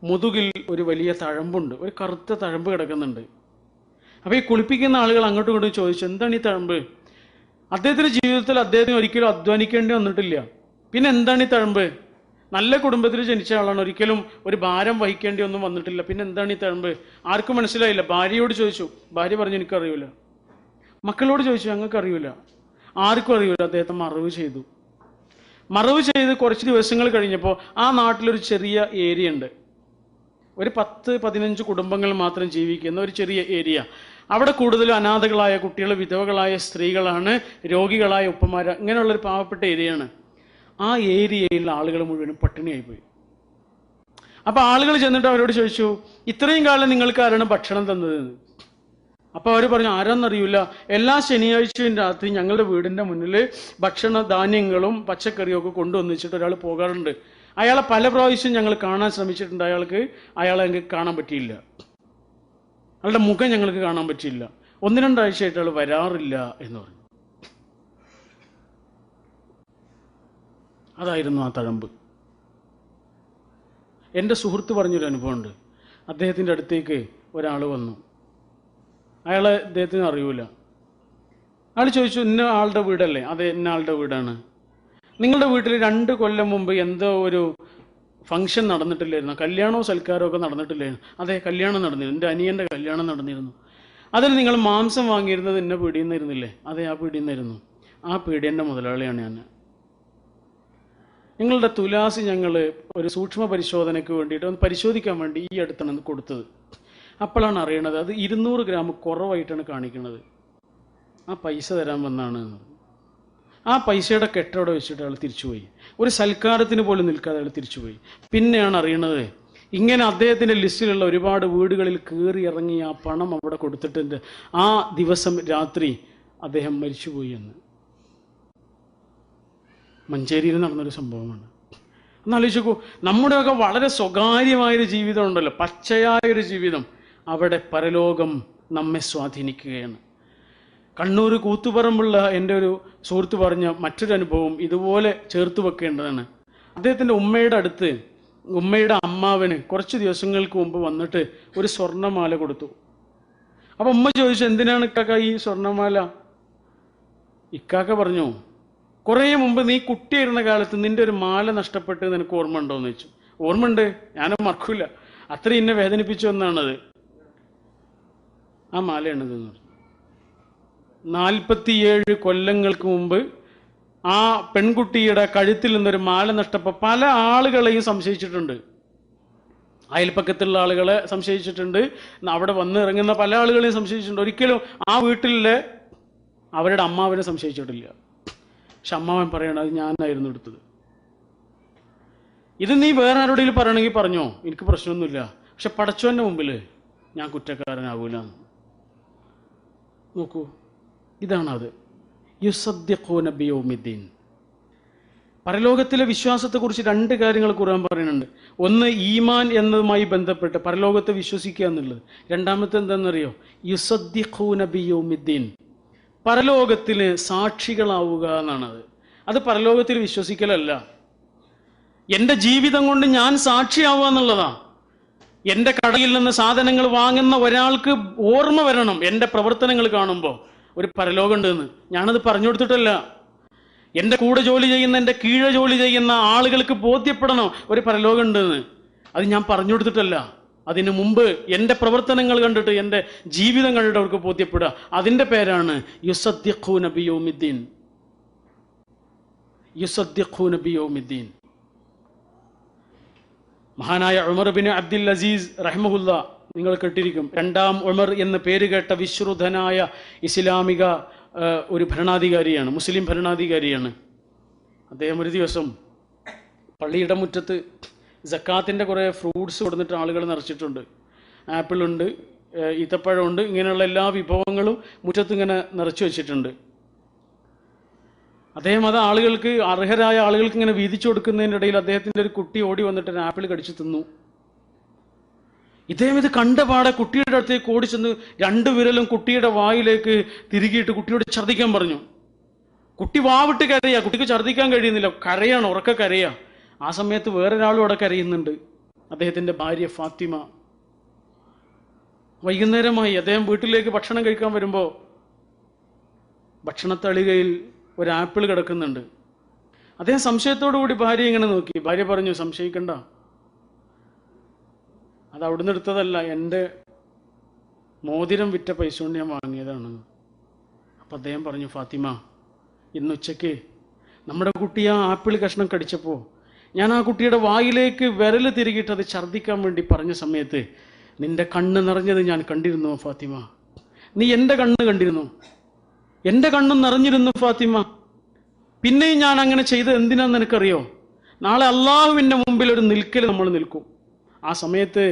മുതുകിൽ ഒരു വലിയ തഴമ്പുണ്ട്, ഒരു കറുത്ത തഴമ്പ് കിടക്കുന്നുണ്ട്. അപ്പോൾ ഈ കുളിപ്പിക്കുന്ന ആളുകൾ അങ്ങോട്ടും ഇങ്ങോട്ടും ചോദിച്ചു, എന്താണ് ഈ തഴമ്പ്? അദ്ദേഹത്തിൻ്റെ ജീവിതത്തിൽ അദ്ദേഹത്തിന് ഒരിക്കലും അധ്വാനിക്കേണ്ടി വന്നിട്ടില്ല. പിന്നെ എന്താണ് ഈ തഴമ്പ്? നല്ല കുടുംബത്തിൽ ജനിച്ച ആളാണ്, ഒരിക്കലും ഒരു ഭാരം വഹിക്കേണ്ടി ഒന്നും വന്നിട്ടില്ല. പിന്നെ എന്താണ് ഈ തഴമ്പ്? ആർക്കും മനസ്സിലായില്ല. ഭാര്യയോട് ചോദിച്ചു, ഭാര്യ പറഞ്ഞു എനിക്കറിയില്ല. മക്കളോട് ചോദിച്ചു, ഞങ്ങൾക്ക് അറിയില്ല. ആർക്കും അറിയില്ല. അദ്ദേഹത്തെ മറവ് ചെയ്തു. മറവ് ചെയ്ത് കുറച്ച് ദിവസങ്ങൾ കഴിഞ്ഞപ്പോൾ ആ നാട്ടിലൊരു ചെറിയ ഏരിയ ഉണ്ട്, ഒരു 10-15 കുടുംബങ്ങൾ മാത്രം ജീവിക്കുന്ന ഒരു ചെറിയ ഏരിയ. അവിടെ കൂടുതലും അനാഥകളായ കുട്ടികൾ, വിധവകളായ സ്ത്രീകളാണ്, രോഗികളായ ഉപ്പമാർ, ഇങ്ങനെയുള്ളൊരു പാവപ്പെട്ട ഏരിയയാണ്. ആ ഏരിയയിലുള്ള ആളുകൾ മുഴുവനും പട്ടിണിയായിപ്പോയി. അപ്പോൾ ആളുകൾ ചെന്നിട്ട് അവരോട് ചോദിച്ചു, ഇത്രയും കാലം നിങ്ങൾക്ക് ആരാണ് ഭക്ഷണം തന്നതെന്ന്? അപ്പോൾ അവർ പറഞ്ഞു, ആരാന്നറിയില്ല. എല്ലാ ശനിയാഴ്ചയും രാത്രി ഞങ്ങളുടെ വീടിൻ്റെ മുന്നിൽ ഭക്ഷണ ധാന്യങ്ങളും പച്ചക്കറിയും ഒക്കെ കൊണ്ടുവന്നിച്ചിട്ട് ഒരാൾ പോകാറുണ്ട്. അയാളെ പല പ്രാവശ്യം ഞങ്ങൾ കാണാൻ ശ്രമിച്ചിട്ടുണ്ട്. അയാളെ ഞങ്ങൾക്ക് കാണാൻ പറ്റിയില്ല. അയാളുടെ മുഖം ഞങ്ങൾക്ക് കാണാൻ പറ്റിയില്ല. 1-2 ആഴ്ചയായിട്ട് അയാൾ വരാറില്ല എന്ന് പറഞ്ഞു. അതായിരുന്നു ആ തഴമ്പ്. എൻ്റെ സുഹൃത്ത് പറഞ്ഞൊരു അനുഭവമുണ്ട്. അദ്ദേഹത്തിൻ്റെ അടുത്തേക്ക് ഒരാൾ വന്നു. അദ്ദേഹത്തിന് അറിയില്ല. അയാൾ ചോദിച്ചു, ഇന്ന ആളുടെ വീടല്ലേ? അതെ, ഇന്ന ആളുടെ വീടാണ്. നിങ്ങളുടെ വീട്ടിൽ 2 കൊല്ലം മുമ്പ് എന്തോ ഒരു ഫംഗ്ഷൻ നടന്നിട്ടില്ലായിരുന്നു, കല്യാണമോ സൽക്കാരമോ ഒക്കെ നടന്നിട്ടില്ലായിരുന്നു? അതെ, കല്യാണം നടന്നിരുന്നു, എൻ്റെ അനിയൻ്റെ കല്യാണം നടന്നിരുന്നു. അതിന് നിങ്ങൾ മാംസം വാങ്ങിയിരുന്നത് എന്നെ പീടിയിൽ നിന്നിരുന്നില്ലേ? അതെ, ആ പീടിയിൽ നിന്നായിരുന്നു. ആ പീടിയൻ്റെ മുതലാളിയാണ് ഞാൻ. നിങ്ങളുടെ തുലാസ് ഞങ്ങൾ ഒരു സൂക്ഷ്മ പരിശോധനയ്ക്ക് വേണ്ടിയിട്ട് ഒന്ന് പരിശോധിക്കാൻ വേണ്ടി ഈ അടുത്താണ് കൊടുത്തത്. അപ്പോഴാണ് അറിയണത് അത് 200 ഗ്രാം കുറവായിട്ടാണ് കാണിക്കുന്നത്. ആ പൈസ തരാൻ വന്നാണ് എന്ന്. ആ പൈസയുടെ കെട്ടവിടെ വെച്ചിട്ട് അയാൾ തിരിച്ചുപോയി. ഒരു സൽക്കാരത്തിന് പോലും നിൽക്കാതെ അയാൾ തിരിച്ചുപോയി. പിന്നെയാണ് അറിയണത് ഇങ്ങനെ അദ്ദേഹത്തിൻ്റെ ലിസ്റ്റിലുള്ള ഒരുപാട് വീടുകളിൽ കയറി ഇറങ്ങി ആ പണം അവിടെ കൊടുത്തിട്ടുണ്ട്. ആ ദിവസം രാത്രി അദ്ദേഹം മരിച്ചുപോയി എന്ന്. മഞ്ചേരിയിൽ നടന്നൊരു സംഭവമാണ്. എന്നാലോചിക്കൂ, നമ്മുടെയൊക്കെ വളരെ സ്വകാര്യമായൊരു ജീവിതം ഉണ്ടല്ലോ, പച്ചയായൊരു ജീവിതം. അവിടെ പരലോകം നമ്മെ സ്വാധീനിക്കുകയാണ്. കണ്ണൂർ കൂത്തുപറമ്പുള്ള എൻ്റെ ഒരു സുഹൃത്ത് പറഞ്ഞ മറ്റൊരു അനുഭവം ഇതുപോലെ ചേർത്ത് വെക്കേണ്ടതാണ്. അദ്ദേഹത്തിൻ്റെ ഉമ്മയുടെ അടുത്ത് ഉമ്മയുടെ അമ്മാവന് കുറച്ച് ദിവസങ്ങൾക്ക് മുമ്പ് വന്നിട്ട് ഒരു സ്വർണ്ണമാല കൊടുത്തു. അപ്പം ഉമ്മ ചോദിച്ചു, എന്തിനാണ് ഇക്കാക്ക ഈ സ്വർണ്ണമാല? ഇക്കാക്ക പറഞ്ഞു, കുറേ മുമ്പ് നീ കുട്ടിയായിരുന്ന കാലത്ത് നിന്റെ ഒരു മാല നഷ്ടപ്പെട്ട് നിനക്ക് ഓർമ്മ ഉണ്ടോ എന്ന് ചോദിച്ചു. ഓർമ്മയുണ്ട്, ഞാനും മറക്കൂല, അത്രയും എന്നെ വേദനിപ്പിച്ചു എന്നാണത്. ആ മാലയാണിത് എന്ന് പറഞ്ഞു. 47 കൊല്ലങ്ങൾക്ക് മുമ്പ് ആ പെൺകുട്ടിയുടെ കഴുത്തിൽ നിന്നൊരു മാല നഷ്ടപ്പോൾ പല ആളുകളെയും സംശയിച്ചിട്ടുണ്ട്. അയൽപ്പക്കത്തുള്ള ആളുകളെ സംശയിച്ചിട്ടുണ്ട്, അവിടെ വന്ന് ഇറങ്ങുന്ന പല ആളുകളെയും സംശയിച്ചിട്ടുണ്ട്. ഒരിക്കലും ആ വീട്ടിലെ അവരുടെ അമ്മാവനെ സംശയിച്ചിട്ടില്ല. പക്ഷെ അമ്മാവൻ പറയണം, അത് ഞാനായിരുന്നു എടുത്തത്. ഇത് നീ വേറെ ആരോടെങ്കിലും പറയണമെങ്കിൽ പറഞ്ഞോ, എനിക്ക് പ്രശ്നമൊന്നുമില്ല, പക്ഷെ പടച്ചോൻ്റെ മുമ്പിൽ ഞാൻ കുറ്റക്കാരനാകൂല. നോക്കൂ, ഇതാണത്. യുസദ്ദിഖൂന ബിയൗമിദ്ദീൻ. പരലോകത്തിലെ വിശ്വാസത്തെക്കുറിച്ച് 2 കാര്യങ്ങൾ ഖുർആൻ പറയുന്നുണ്ട്. ഒന്ന്, ഈമാൻ എന്നതുമായി ബന്ധപ്പെട്ട് പരലോകത്തെ വിശ്വസിക്കുക എന്നുള്ളത്. രണ്ടാമത്തെ എന്താണെന്നറിയോ? യുസദ്ദിഖൂന ബിയൗമിദ്ദീൻ, പരലോകത്തിന് സാക്ഷികളാവുക എന്നാണത്. അത് പരലോകത്തിൽ വിശ്വസിക്കലല്ല, എൻ്റെ ജീവിതം കൊണ്ട് ഞാൻ സാക്ഷിയാവുക എന്നുള്ളതാ. എൻ്റെ കടയിൽ നിന്ന് സാധനങ്ങൾ വാങ്ങുന്ന ഒരാൾക്ക് ഓർമ്മ വരണം എൻ്റെ പ്രവർത്തനങ്ങൾ കാണുമ്പോൾ ഒരു പരലോകമുണ്ട് എന്ന്. ഞാനത് പറഞ്ഞു കൊടുത്തിട്ടല്ല. എൻ്റെ കൂടെ ജോലി ചെയ്യുന്ന, എൻ്റെ കീഴെ ജോലി ചെയ്യുന്ന ആളുകൾക്ക് ബോധ്യപ്പെടണം ഒരു പരലോകമുണ്ട് എന്ന്. അത് ഞാൻ പറഞ്ഞു കൊടുത്തിട്ടല്ല. അതിനു മുമ്പ് എൻ്റെ പ്രവർത്തനങ്ങൾ കണ്ടിട്ട്, എൻ്റെ ജീവിതം കണ്ടിട്ട് അവർക്ക് ബോധ്യപ്പെടുക. അതിൻ്റെ പേരാണ് യുസദ്ദിഖൂന ബിയൗമിദ്ദീൻ. യുസദ്ദിഖൂന ബിയൗമിദ്ദീൻ. മഹാനായ ഉമർ ബിൻ അബ്ദുൽ അസീസ് റഹ്മഹുല്ല, നിങ്ങൾ കേട്ടിരിക്കും, രണ്ടാം ഉമർ എന്ന് പേര് കേട്ട വിശ്രുതനായ ഇസ്ലാമിക ഒരു ഭരണാധികാരിയാണ്, മുസ്ലിം ഭരണാധികാരിയാണ്. അദ്ദേഹം ഒരു ദിവസം പള്ളിയുടെ മുറ്റത്ത് സക്കാത്തിൻ്റെ കുറേ ഫ്രൂട്ട്സ് കൊടുത്തിട്ട് ആളുകൾ നിറച്ചിട്ടുണ്ട്. ആപ്പിളുണ്ട്, ഈത്തപ്പഴമുണ്ട്, ഇങ്ങനെയുള്ള എല്ലാ വിഭവങ്ങളും മുറ്റത്ത് ഇങ്ങനെ നിറച്ചു വെച്ചിട്ടുണ്ട്. അദ്ദേഹം അത് ആളുകൾക്ക്, അർഹരായ ആളുകൾക്ക് ഇങ്ങനെ വീതിച്ചു കൊടുക്കുന്നതിൻ്റെ ഇടയിൽ അദ്ദേഹത്തിൻ്റെ ഒരു കുട്ടി ഓടി വന്നിട്ട് ഒരു ആപ്പിൾ കടിച്ചു തിന്നു. ഇദ്ദേഹം ഇത് കണ്ടപാടെ കുട്ടിയുടെ അടുത്തേക്ക് ഓടിച്ചെന്ന് 2 വിരലും കുട്ടിയുടെ വായിലേക്ക് തിരികിയിട്ട് കുട്ടിയോട് ഛർദ്ദിക്കാൻ പറഞ്ഞു. കുട്ടി വാവിട്ട് കരയാ, കുട്ടിക്ക് ഛർദ്ദിക്കാൻ കഴിയുന്നില്ല, കരയാണ്, ഉറക്ക കരയാ. ആ സമയത്ത് വേറൊരാളും അവിടെ കരയുന്നുണ്ട്, അദ്ദേഹത്തിൻ്റെ ഭാര്യ ഫാത്തിമ. വൈകുന്നേരമായി. അദ്ദേഹം വീട്ടിലേക്ക് ഭക്ഷണം കഴിക്കാൻ വരുമ്പോൾ ഭക്ഷണത്തളികയിൽ ഒരു ആപ്പിൾ കിടക്കുന്നുണ്ട്. അദ്ദേഹം സംശയത്തോടു കൂടി ഭാര്യ ഇങ്ങനെ നോക്കി. ഭാര്യ പറഞ്ഞു, സംശയിക്കണ്ട, അത് അവിടുന്ന് എടുത്തതല്ല, എൻ്റെ മോതിരം വിറ്റ പൈസ കൊണ്ട് ഞാൻ വാങ്ങിയതാണ്. അപ്പം അദ്ദേഹം പറഞ്ഞു, ഫാത്തിമ, ഇന്ന് ഉച്ചയ്ക്ക് നമ്മുടെ കുട്ടി ആ ആപ്പിൾ കഷ്ണം കടിച്ചപ്പോൾ ഞാൻ ആ കുട്ടിയുടെ വായിലേക്ക് വിരൽ തിരികിട്ട് അത് ഛർദ്ദിക്കാൻ വേണ്ടി പറഞ്ഞ സമയത്ത് നിന്റെ കണ്ണ് നിറഞ്ഞത് ഞാൻ കണ്ടിരുന്നു ഫാത്തിമ. നീ എൻ്റെ കണ്ണ് കണ്ടിരുന്നു, എൻ്റെ കണ്ണും നിറഞ്ഞിരുന്നു ഫാത്തിമ. പിന്നെയും ഞാൻ അങ്ങനെ ചെയ്തത് എന്തിനാന്ന് നിനക്കറിയോ? നാളെ അള്ളാഹുവിൻ്റെ മുമ്പിൽ ഒരു നിൽക്കൽ നമ്മൾ നിൽക്കും. ആ സമയത്ത്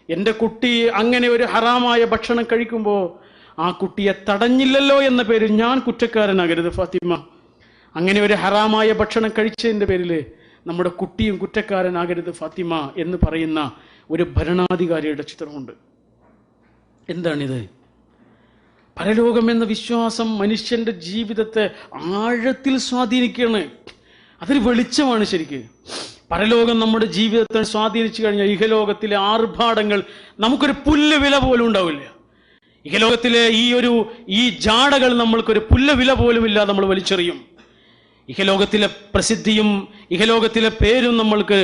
എൻ്റെ കുട്ടി അങ്ങനെ ഒരു ഹറാമായ ഭക്ഷണം കഴിക്കുമ്പോൾ ആ കുട്ടിയെ തടഞ്ഞില്ലല്ലോ എന്ന പേരിൽ ഞാൻ കുറ്റക്കാരനാകരുത് ഫാത്തിമ. അങ്ങനെ ഒരു ഹറാമായ ഭക്ഷണം കഴിച്ചതിൻ്റെ പേരിൽ നമ്മുടെ കുട്ടിയും കുറ്റക്കാരനാകരുത് ഫാത്തിമ എന്ന് പറയുന്ന ഒരു ഭരണാധികാരിയുടെ ചിത്രമുണ്ട്. എന്താണിത്? പരലോകം എന്ന വിശ്വാസം മനുഷ്യന്റെ ജീവിതത്തെ ആഴത്തിൽ സ്വാധീനിക്കുകയാണ്. അതൊരു വെളിച്ചമാണ് ശരിക്ക്. പരലോകം നമ്മുടെ ജീവിതത്തെ സ്വാധീനിച്ചു കഴിഞ്ഞാൽ ഇഹലോകത്തിലെ ആർഭാടങ്ങൾ നമുക്കൊരു പുല്ല് വില പോലും ഉണ്ടാവില്ല. ഇഹലോകത്തിലെ ഈ ജാടകൾ നമ്മൾക്കൊരു പുല്ല് വില പോലും ഇല്ലാതെ നമ്മൾ വലിച്ചെറിയും. ഇഹലോകത്തിലെ പ്രസിദ്ധിയും ഇഹലോകത്തിലെ പേരും നമ്മൾക്ക്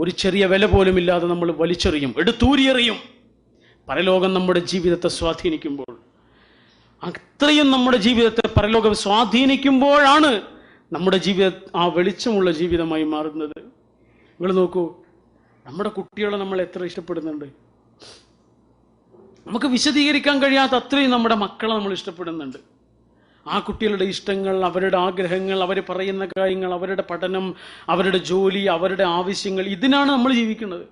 ഒരു ചെറിയ വില പോലും ഇല്ലാതെ നമ്മൾ വലിച്ചെറിയും, എടുത്തൂരിയെറിയും. പരലോകം നമ്മുടെ ജീവിതത്തെ സ്വാധീനിക്കുമ്പോൾ, അത്രയും നമ്മുടെ ജീവിതത്തെ പരലോകം സ്വാധീനിക്കുമ്പോഴാണ് നമ്മുടെ ജീവിതം ആ വെളിച്ചമുള്ള ജീവിതമായി മാറുന്നത്. നിങ്ങൾ നോക്കൂ, നമ്മുടെ കുട്ടികളെ നമ്മൾ എത്ര ഇഷ്ടപ്പെടുന്നുണ്ട്. നമുക്ക് വിശദീകരിക്കാൻ കഴിയാത്ത അത്രയും നമ്മുടെ മക്കളെ നമ്മൾ ഇഷ്ടപ്പെടുന്നുണ്ട്. ആ കുട്ടികളുടെ ഇഷ്ടങ്ങൾ, അവരുടെ ആഗ്രഹങ്ങൾ, അവർ പറയുന്ന കാര്യങ്ങൾ, അവരുടെ പഠനം, അവരുടെ ജോലി, അവരുടെ ആവശ്യങ്ങൾ, ഇതിനാണ് നമ്മൾ ജീവിക്കുന്നത്.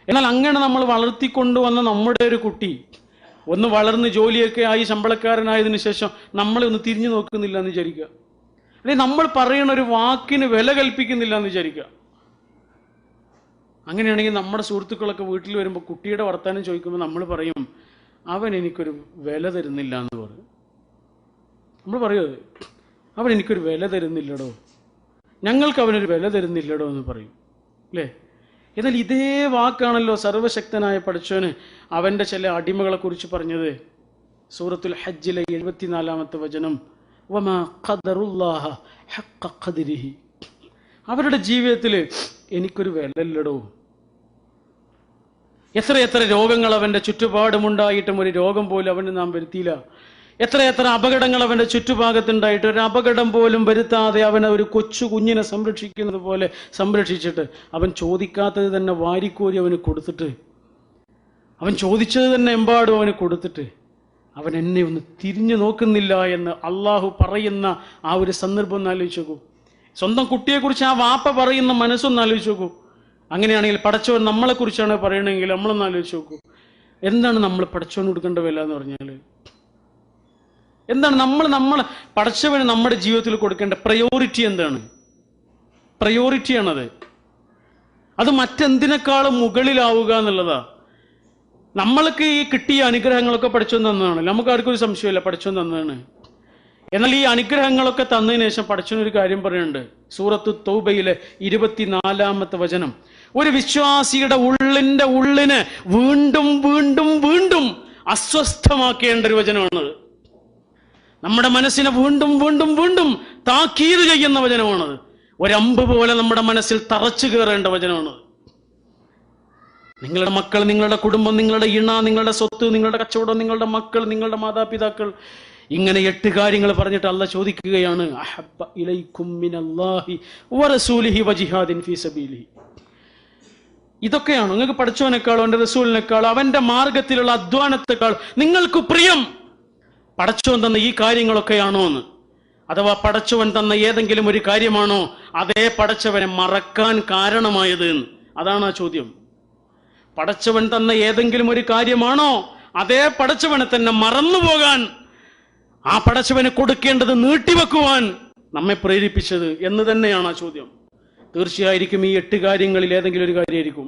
എന്നാൽ അങ്ങനെ നമ്മൾ വളർത്തിക്കൊണ്ടുവന്ന നമ്മുടെ ഒരു കുട്ടി ഒന്ന് വളർന്ന് ജോലിയൊക്കെ ആയി ശമ്പളക്കാരനായതിനു ശേഷം നമ്മളെ ഒന്ന് തിരിഞ്ഞു നോക്കുന്നില്ല എന്ന് വിചാരിക്കുക, അല്ലെങ്കിൽ നമ്മൾ പറയുന്ന ഒരു വാക്കിന് വില കൽപ്പിക്കുന്നില്ല എന്ന് വിചാരിക്കുക. അങ്ങനെയാണെങ്കിൽ നമ്മുടെ സുഹൃത്തുക്കളൊക്കെ വീട്ടിൽ വരുമ്പോൾ കുട്ടിയുടെ വർത്താനം ചോദിക്കുമ്പോൾ നമ്മൾ പറയും, അവൻ എനിക്കൊരു വില തരുന്നില്ല എന്ന് പറയും. നമ്മൾ പറയുന്നത്, അവൻ എനിക്കൊരു വില തരുന്നില്ലടോ, ഞങ്ങൾക്ക് അവനൊരു വില തരുന്നില്ലടോ എന്ന് പറയും, അല്ലേ? എന്നാൽ ഇതേ വാക്കാണല്ലോ സർവശക്തനായ പടച്ചോന് അവൻ്റെ ചില അടിമകളെ കുറിച്ച് പറഞ്ഞത്. സൂറത്തുൽ ഹജ്ജിലെ 74-ാമത്തെ വചനം, വമാ ഖദറുല്ലാഹ ഹഖ്ഖ ഖദ്രിഹി. അവരുടെ ജീവിതത്തിൽ എനിക്കൊരു വിലയില്ലടോ. എത്ര രോഗങ്ങൾ അവൻ്റെ ചുറ്റുപാടുമുണ്ടായിട്ടും ഒരു രോഗം പോലും അവന് നാം വരുത്തിയില്ല. എത്ര അപകടങ്ങൾ അവൻ്റെ ചുറ്റുഭാഗത്തുണ്ടായിട്ട് ഒരു അപകടം പോലും വരുത്താതെ അവനെ ഒരു കൊച്ചു കുഞ്ഞിനെ സംരക്ഷിക്കുന്നത് പോലെ സംരക്ഷിച്ചിട്ട് അവൻ ചോദിക്കാത്തത് തന്നെ വാരിക്കോരി അവന് കൊടുത്തിട്ട്, അവൻ ചോദിച്ചത് തന്നെ എമ്പാടും അവന് കൊടുത്തിട്ട്, അവൻ എന്നെ ഒന്ന് തിരിഞ്ഞു നോക്കുന്നില്ല എന്ന് അള്ളാഹു പറയുന്ന ആ ഒരു സന്ദർഭം ഒന്ന് ആലോചിച്ച് നോക്കൂ. സ്വന്തം കുട്ടിയെക്കുറിച്ച് ആ വാപ്പ പറയുന്ന മനസ്സൊന്ന് ആലോചിച്ച് നോക്കൂ. അങ്ങനെയാണെങ്കിൽ പടച്ചവൻ നമ്മളെക്കുറിച്ചാണ് പറയണമെങ്കിൽ നമ്മളൊന്ന് ആലോചിച്ച് നോക്കൂ. എന്താണ് നമ്മൾ പടച്ചവന് കൊടുക്കേണ്ട വില എന്ന് പറഞ്ഞാൽ? എന്താണ് നമ്മൾ പടച്ചവന് നമ്മുടെ ജീവിതത്തിൽ കൊടുക്കേണ്ട പ്രയോറിറ്റി? എന്താണ് പ്രയോറിറ്റിയാണത്? അത് മറ്റെന്തിനേക്കാളും മുകളിലാവുക എന്നുള്ളതാ. നമ്മൾക്ക് ഈ കിട്ടിയ അനുഗ്രഹങ്ങളൊക്കെ പടച്ചവൻ തന്നതാണ്. നമുക്ക് ആർക്കും ഒരു സംശയമില്ല, പടച്ചവൻ തന്നതാണ്. എന്നാൽ ഈ അനുഗ്രഹങ്ങളൊക്കെ തന്നതിന് ശേഷം പടച്ചവൻ ഒരു കാര്യം പറയുന്നുണ്ട്. സൂറത്തു തൗബയിലെ 24-ാമത്തെ വചനം, ഒരു വിശ്വാസിയുടെ ഉള്ളിനെ വീണ്ടും വീണ്ടും വീണ്ടും അസ്വസ്ഥമാക്കേണ്ട ഒരു വചനമാണത്. നമ്മുടെ മനസ്സിനെ വീണ്ടും വീണ്ടും വീണ്ടും താക്കീത് ചെയ്യുന്ന വചനമാണത്. ഒരമ്പ് പോലെ നമ്മുടെ മനസ്സിൽ തറച്ചു കയറേണ്ട വചനമാണത്. നിങ്ങളുടെ മക്കൾ, നിങ്ങളുടെ കുടുംബം, നിങ്ങളുടെ ഇണ, നിങ്ങളുടെ സ്വത്ത്, നിങ്ങളുടെ കച്ചവടം, നിങ്ങളുടെ മക്കൾ, നിങ്ങളുടെ മാതാപിതാക്കൾ, ഇങ്ങനെ 8 കാര്യങ്ങൾ പറഞ്ഞിട്ട് അള്ളാഹ് ചോദിക്കുകയാണ്, അഹബ്ബ ഇലൈക്കും മിനല്ലാഹി വറസൂലിഹി വജിഹാദിൻ ഫീ സബീലിഹി. ഇതൊക്കെയാണ് നിങ്ങൾക്ക് പടച്ചവനേക്കാളോ അവന്റെ റസൂലിനേക്കാളോ അവന്റെ മാർഗത്തിലുള്ള അധ്വാനത്തെക്കാൾ നിങ്ങൾക്ക് പ്രിയം പടച്ചവൻ തന്ന ഈ കാര്യങ്ങളൊക്കെയാണോ എന്ന്? അഥവാ പടച്ചവൻ തന്ന ഏതെങ്കിലും ഒരു കാര്യമാണോ അതേ പടച്ചവനെ മറക്കാൻ കാരണമായത് എന്ന്? അതാണ് ആ ചോദ്യം. പടച്ചവൻ തന്ന ഏതെങ്കിലും ഒരു കാര്യമാണോ അതേ പടച്ചവനെ തന്നെ മറന്നുപോകാൻ, ആ പടച്ചവനെ കൊടുക്കേണ്ടത് നീട്ടിവെക്കുവാൻ നമ്മെ പ്രേരിപ്പിച്ചത് എന്ന് തന്നെയാണ് ആ ചോദ്യം. തീർച്ചയായിരിക്കും ഈ 8 കാര്യങ്ങളിൽ ഏതെങ്കിലും ഒരു കാര്യമായിരിക്കും.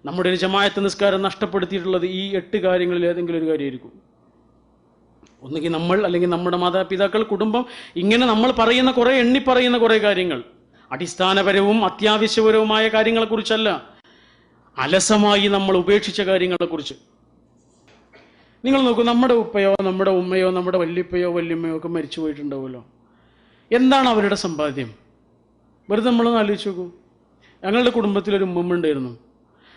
നമ്മുടെ ഒരു ജമാഅത്ത് നിസ്കാരം നഷ്ടപ്പെടുത്തിയിട്ടുള്ളത് ഈ 8 കാര്യങ്ങളിൽ ഏതെങ്കിലും ഒരു കാര്യമായിരിക്കും. ഒന്നുകിൽ നമ്മൾ, അല്ലെങ്കിൽ നമ്മുടെ മാതാപിതാക്കൾ, കുടുംബം, ഇങ്ങനെ നമ്മൾ പറയുന്ന കുറെ എണ്ണിപ്പറയുന്ന കുറെ കാര്യങ്ങൾ അടിസ്ഥാനപരവും അത്യാവശ്യപരവുമായ കാര്യങ്ങളെക്കുറിച്ചല്ല, അലസമായി നമ്മൾ ഉപേക്ഷിച്ച കാര്യങ്ങളെക്കുറിച്ച്. നിങ്ങൾ നോക്കൂ, നമ്മുടെ ഉപ്പയോ നമ്മുടെ ഉമ്മയോ നമ്മുടെ വല്യപ്പയോ വല്യമ്മയോ ഒക്കെ മരിച്ചു പോയിട്ടുണ്ടാവുമല്ലോ. എന്താണ് അവരുടെ സമ്പാദ്യം? വെറുതെ നമ്മളൊന്ന് ആലോചിച്ച് നോക്കൂ. ഞങ്ങളുടെ കുടുംബത്തിലൊരു ഉമ്മമ്മ ഉണ്ടായിരുന്നു.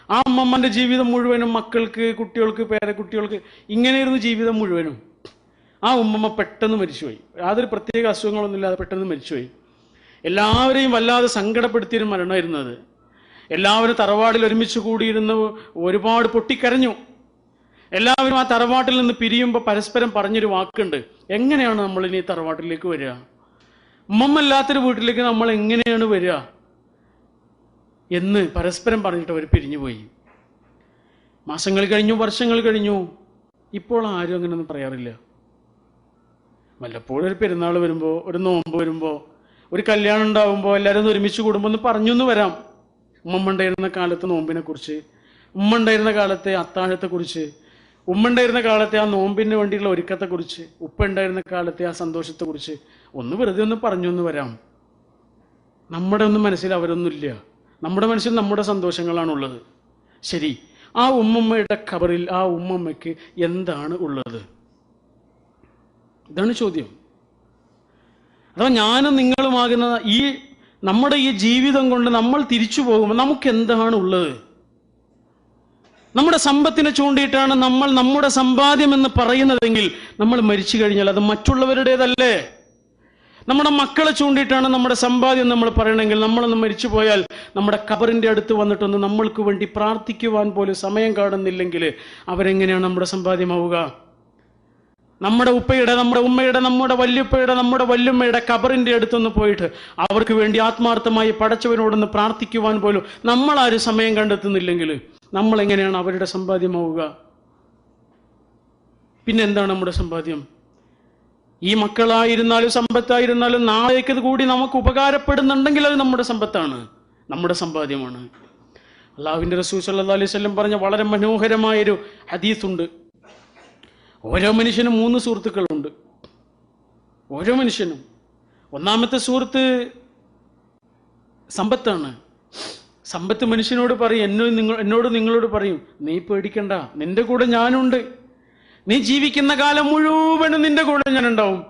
ആ ഉമ്മമ്മൻ്റെ ജീവിതം മുഴുവനും മക്കൾക്ക്, കുട്ടികൾക്ക്, പേരക്കുട്ടികൾക്ക്, ഇങ്ങനെയായിരുന്നു ജീവിതം മുഴുവനും. ആ ഉമ്മമ്മ പെട്ടെന്ന് മരിച്ചുപോയി. യാതൊരു പ്രത്യേക അസുഖങ്ങളൊന്നുമില്ലാതെ പെട്ടെന്ന് മരിച്ചുപോയി. എല്ലാവരെയും വല്ലാതെ സങ്കടപ്പെടുത്തിയൊരു മരണമായിരുന്നു അത്. എല്ലാവരും തറവാടിൽ ഒരുമിച്ച് കൂടിയിരുന്ന് ഒരുപാട് പൊട്ടിക്കരഞ്ഞു. എല്ലാവരും ആ തറവാട്ടിൽ നിന്ന് പിരിയുമ്പോൾ പരസ്പരം പറഞ്ഞൊരു വാക്കുണ്ട്, എങ്ങനെയാണ് നമ്മൾ ഇനി തറവാട്ടിലേക്ക് വരിക? ഉമ്മമ്മല്ലാത്തൊരു വീട്ടിലേക്ക് നമ്മൾ എങ്ങനെയാണ് വരിക എന്ന് പരസ്പരം പറഞ്ഞിട്ട് അവർ പിരിഞ്ഞുപോയി. മാസങ്ങൾ കഴിഞ്ഞു, വർഷങ്ങൾ കഴിഞ്ഞു. ഇപ്പോൾ ആരും അങ്ങനെയൊന്നും പറയാറില്ല. വല്ലപ്പോഴും ഒരു പെരുന്നാൾ വരുമ്പോൾ, ഒരു നോമ്പ് വരുമ്പോൾ, ഒരു കല്യാണം ഉണ്ടാവുമ്പോൾ എല്ലാവരും ഒന്ന് ഒരുമിച്ച് കൂടുമ്പോൾ ഒന്ന് പറഞ്ഞു എന്ന് വരാം. ഉമ്മ ഉണ്ടായിരുന്ന കാലത്തെ നോമ്പിനെ കുറിച്ച്, ഉമ്മ ഉണ്ടായിരുന്ന കാലത്തെ അത്താഴത്തെക്കുറിച്ച്, ഉമ്മ ഉണ്ടായിരുന്ന കാലത്തെ ആ നോമ്പിന് വേണ്ടിയുള്ള ഒരുക്കത്തെക്കുറിച്ച്, ഉപ്പ ഉണ്ടായിരുന്ന കാലത്തെ ആ സന്തോഷത്തെക്കുറിച്ച് ഒന്ന് വെറുതെ ഒന്ന് പറഞ്ഞു എന്ന് വരാം. നമ്മുടെ ഒന്നും മനസ്സിൽ അവരൊന്നുമില്ല. നമ്മുടെ മനസ്സിൽ നമ്മുടെ സന്തോഷങ്ങളാണുള്ളത്. ശരി, ആ ഉമ്മമ്മയുടെ ഖബറിൽ ആ ഉമ്മമ്മയ്ക്ക് എന്താണ് ഉള്ളത്? ഇതാണ് ചോദ്യം. അഥവാ ഞാനും നിങ്ങളുമാകുന്ന നമ്മുടെ ഈ ജീവിതം കൊണ്ട് നമ്മൾ തിരിച്ചു പോകുമ്പോൾ നമുക്ക് എന്താണ് ഉള്ളത്? നമ്മുടെ സമ്പത്തിനെ ചൂണ്ടിയിട്ടാണ് നമ്മൾ നമ്മുടെ സമ്പാദ്യം എന്ന് പറയുന്നതെങ്കിൽ നമ്മൾ മരിച്ചു കഴിഞ്ഞാൽ അത് മറ്റുള്ളവരുടേതല്ലേ? നമ്മുടെ മക്കളെ ചൂണ്ടിയിട്ടാണ് നമ്മുടെ സമ്പാദ്യം നമ്മൾ പറയണമെങ്കിൽ നമ്മളൊന്ന് മരിച്ചു പോയാൽ നമ്മുടെ ഖബറിന്റെ അടുത്ത് വന്നിട്ടൊന്ന് നമ്മൾക്ക് വേണ്ടി പ്രാർത്ഥിക്കുവാൻ പോലും സമയം കാണുന്നില്ലെങ്കിൽ അവരെങ്ങനെയാണ് നമ്മുടെ സമ്പാദ്യമാവുക? നമ്മുടെ ഉപ്പയുടെ, നമ്മുടെ ഉമ്മയുടെ, നമ്മുടെ വല്യുപ്പയുടെ, നമ്മുടെ വല്യുമ്മയുടെ ഖബറിന്റെ അടുത്തൊന്ന് പോയിട്ട് അവർക്ക് വേണ്ടി ആത്മാർത്ഥമായി പടച്ചവനോടൊന്ന് പ്രാർത്ഥിക്കുവാൻ പോലും നമ്മളാരും സമയം കണ്ടെത്തുന്നില്ലെങ്കിൽ നമ്മൾ എങ്ങനെയാണ് അവരുടെ സമ്പാദ്യമാവുക? പിന്നെ എന്താണ് നമ്മുടെ സമ്പാദ്യം? ഈ മക്കളായിരുന്നാലും സമ്പത്തായിരുന്നാലും നാളേക്ക് കൂടി നമുക്ക് ഉപകാരപ്പെടുന്നുണ്ടെങ്കിൽ അത് നമ്മുടെ സമ്പത്താണ്, നമ്മുടെ സമ്പാദ്യമാണ്. അല്ലാഹുവിന്റെ റസൂൽ സല്ലല്ലാഹു അലൈഹി വസല്ലം പറഞ്ഞ വളരെ മനോഹരമായൊരു ഹദീസുണ്ട്. ഓരോ മനുഷ്യനും 3 സുഹൃത്തുക്കളുണ്ട്. ഓരോ മനുഷ്യനും. ഒന്നാമത്തെ സുഹൃത്ത് സമ്പത്താണ്. സമ്പത്ത് മനുഷ്യനോട് പറയും, എന്നോട് നിങ്ങളോട് പറയും, നീ പേടിക്കണ്ട, നിന്റെ കൂടെ ഞാനുണ്ട്. നീ ജീവിക്കുന്ന കാലം മുഴുവനും നിന്റെ കൂടെ ഞാനുണ്ടാവും.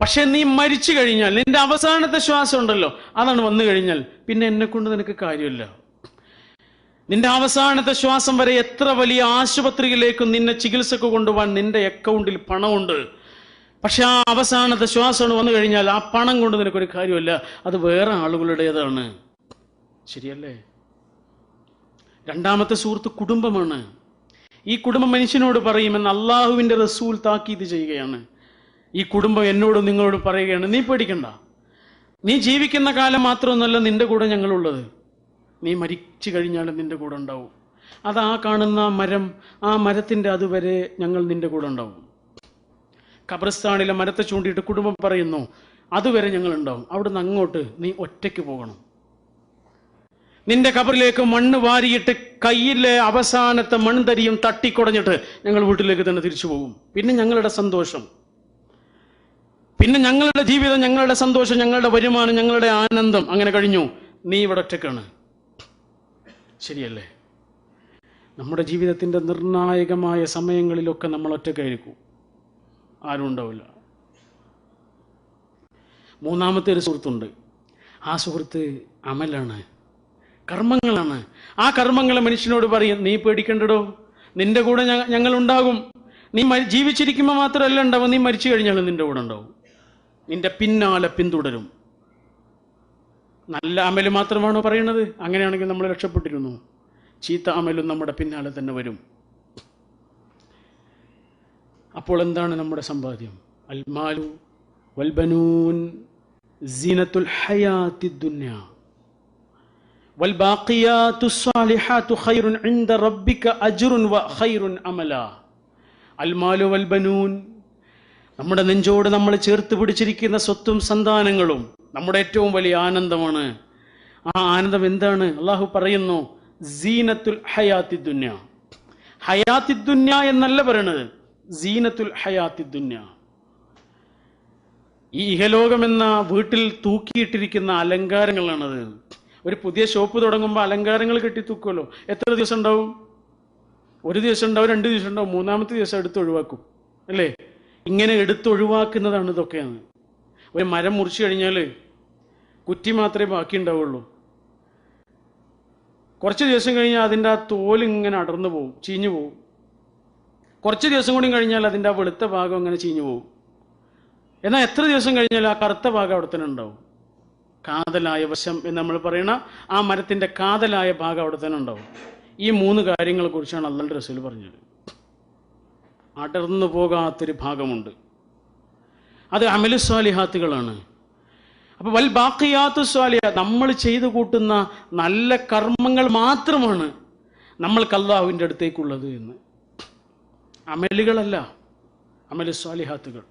പക്ഷെ നീ മരിച്ചു കഴിഞ്ഞാൽ, നിന്റെ അവസാനത്തെ ശ്വാസം ഉണ്ടല്ലോ, അതാണ് വന്നു കഴിഞ്ഞാൽ പിന്നെ എന്നെ കൊണ്ട് നിനക്ക് കാര്യമില്ല. നിന്റെ അവസാനത്തെ ശ്വാസം വരെ എത്ര വലിയ ആശുപത്രിയിലേക്കും നിന്നെ ചികിത്സക്ക് കൊണ്ടുപോകാൻ നിന്റെ അക്കൗണ്ടിൽ പണമുണ്ട്. പക്ഷെ ആ അവസാനത്തെ ശ്വാസം വന്നു കഴിഞ്ഞാൽ ആ പണം കൊണ്ട് നിനക്കൊരു കാര്യമില്ല, അത് വേറെ ആളുകളുടേതാണ്. ശരിയല്ലേ? രണ്ടാമത്തെ സുഹൃത്ത് കുടുംബമാണ്. ഈ കുടുംബം മനുഷ്യനോട് പറയുമെന്ന് അള്ളാഹുവിന്റെ റസൂൽ താക്കീത് ചെയ്യുകയാണ്. ഈ കുടുംബം എന്നോടും നിങ്ങളോട് പറയുകയാണ്, നീ പേടിക്കണ്ട, നീ ജീവിക്കുന്ന കാലം മാത്രമൊന്നുമല്ല നിന്റെ കൂടെ ഞങ്ങളുള്ളത്, നീ മരിച്ചു കഴിഞ്ഞാലും നിന്റെ കൂടെ ഉണ്ടാവും. അത് ആ കാണുന്ന മരം, ആ മരത്തിന്റെ അതുവരെ ഞങ്ങൾ നിന്റെ കൂടെ ഉണ്ടാവും. ഖബർസ്ഥാനിലെ മരത്തെ ചൂണ്ടിയിട്ട് കുടുംബം പറയുന്നു, അതുവരെ ഞങ്ങൾ ഉണ്ടാവും, അവിടുന്ന് അങ്ങോട്ട് നീ ഒറ്റയ്ക്ക് പോകണം. നിന്റെ ഖബറിലേക്ക് മണ്ണ് വാരിയിട്ട് കയ്യിലെ അവസാനത്തെ മൺതരിയും തട്ടിക്കുടഞ്ഞിട്ട് ഞങ്ങൾ വീട്ടിലേക്ക് തന്നെ തിരിച്ചു പോകും. പിന്നെ ഞങ്ങളുടെ സന്തോഷം, പിന്നെ ഞങ്ങളുടെ ജീവിതം, ഞങ്ങളുടെ സന്തോഷം, ഞങ്ങളുടെ വരുമാനം, ഞങ്ങളുടെ ആനന്ദം അങ്ങനെ കഴിഞ്ഞു. നീ ഇവിടെ ഒറ്റക്കാണ്. ശരിയല്ലേ? നമ്മുടെ ജീവിതത്തിൻ്റെ നിർണായകമായ സമയങ്ങളിലൊക്കെ നമ്മൾ ഒറ്റയ്ക്കായിരിക്കും, ആരും ഉണ്ടാവില്ല. മൂന്നാമത്തെ ഒരു സുഹൃത്തുണ്ട്. ആ സുഹൃത്ത് അമലാണ്, കർമ്മങ്ങളാണ്. ആ കർമ്മങ്ങളെ മനുഷ്യനോട് പറയും, നീ പേടിക്കണ്ടടോ, നിന്റെ കൂടെ ഞങ്ങളുണ്ടാകും. നീ ജീവിച്ചിരിക്കുമ്പോൾ മാത്രമല്ല ഉണ്ടാവും, നീ മരിച്ചു കഴിഞ്ഞാലും നിന്റെ കൂടെ ഉണ്ടാവും, നിന്റെ പിന്നാലെ പിന്തുടരും. നല്ല അമല് മാത്രമാണോ പറയണത്? അങ്ങനെയാണെങ്കിൽ നമ്മൾ രക്ഷപ്പെട്ടിരുന്നു. ചീത്ത അമലും നമ്മുടെ പിന്നാലെ തന്നെ വരും. അപ്പോൾ എന്താണ് നമ്മുടെ സമ്പാദ്യം? അൽമാലു വൽബനൂൻ സീനത്തുൽ ഹയാത്തിദ് ദുനിയ വൽബാഖിയാത്തുസ് സ്വാലിഹാത്തു ഖൈറുൻ ഇൻദ റബ്ബിക അജ്റുൻ വ ഖൈറുൻ അമല. അൽമാലു വൽബനൂൻ, നമ്മുടെ നെഞ്ചോട് നമ്മൾ ചേർത്ത് പിടിച്ചിരിക്കുന്ന സ്വത്തും സന്താനങ്ങളും നമ്മുടെ ഏറ്റവും വലിയ ആനന്ദമാണ്. ആ ആനന്ദം എന്താണ്? അള്ളാഹു പറയുന്നു, സീനത്തുൽ ഹയാത്തിദ് ദുനിയ. ഹയാത്തിദ് ദുനിയ എന്നല്ല പറയണത്, സീനത്തുൽ ഹയാത്തിദ് ദുനിയ. ഈ ഇഹലോകമെന്ന വീട്ടിൽ തൂക്കിയിട്ടിരിക്കുന്ന അലങ്കാരങ്ങളാണത്. ഒരു പുതിയ ഷോപ്പ് തുടങ്ങുമ്പോൾ അലങ്കാരങ്ങൾ കെട്ടി തൂക്കുമല്ലോ. എത്ര ദിവസം ഉണ്ടാവും? ഒരു ദിവസം ഉണ്ടാവും, 2 ദിവസം ഉണ്ടാവും, 3-ാമത്തെ ദിവസം എടുത്ത് ഒഴിവാക്കും, അല്ലേ? ഇങ്ങനെ എടുത്തൊഴിവാക്കുന്നതാണ് ഇതൊക്കെയാണ്. ഒരു മരം മുറിച്ചു കഴിഞ്ഞാൽ കുറ്റി മാത്രമേ ബാക്കി ഉണ്ടാവുള്ളൂ. കുറച്ച് ദിവസം കഴിഞ്ഞാൽ അതിൻ്റെ ആ തോല് ഇങ്ങനെ അടർന്നു പോവും, ചീഞ്ഞു പോവും. കുറച്ച് ദിവസം കൂടി കഴിഞ്ഞാൽ അതിൻ്റെ ആ വെളുത്ത ഭാഗം അങ്ങനെ ചീഞ്ഞു പോവും. എന്നാൽ എത്ര ദിവസം കഴിഞ്ഞാൽ ആ കറുത്ത ഭാഗം അവിടെ തന്നെ ഉണ്ടാവും. കാതലായ വശം എന്ന് നമ്മൾ പറയുന്ന ആ മരത്തിൻ്റെ കാതലായ ഭാഗം അവിടെ തന്നെ ഉണ്ടാവും. ഈ 3 കാര്യങ്ങളെ കുറിച്ചാണ് അല്ലാഹുവിൻ്റെ റസൂൽ പറഞ്ഞത്. അടർന്നു പോകാത്തൊരു ഭാഗമുണ്ട്, അത് അമലു സ്വാലിഹാത്തുകളാണ്. അപ്പോൾ വൽ ബാഖിയാത്തു സ്വാലിഹാത്ത്, നമ്മൾ ചെയ്തു കൂട്ടുന്ന നല്ല കർമ്മങ്ങൾ മാത്രമാണ് നമ്മൾക്ക് അല്ലാഹുവിൻ്റെ അടുത്തേക്കുള്ളത് എന്ന്. അമലുകളല്ല, അമലു സ്വാലിഹാത്തുകൾ.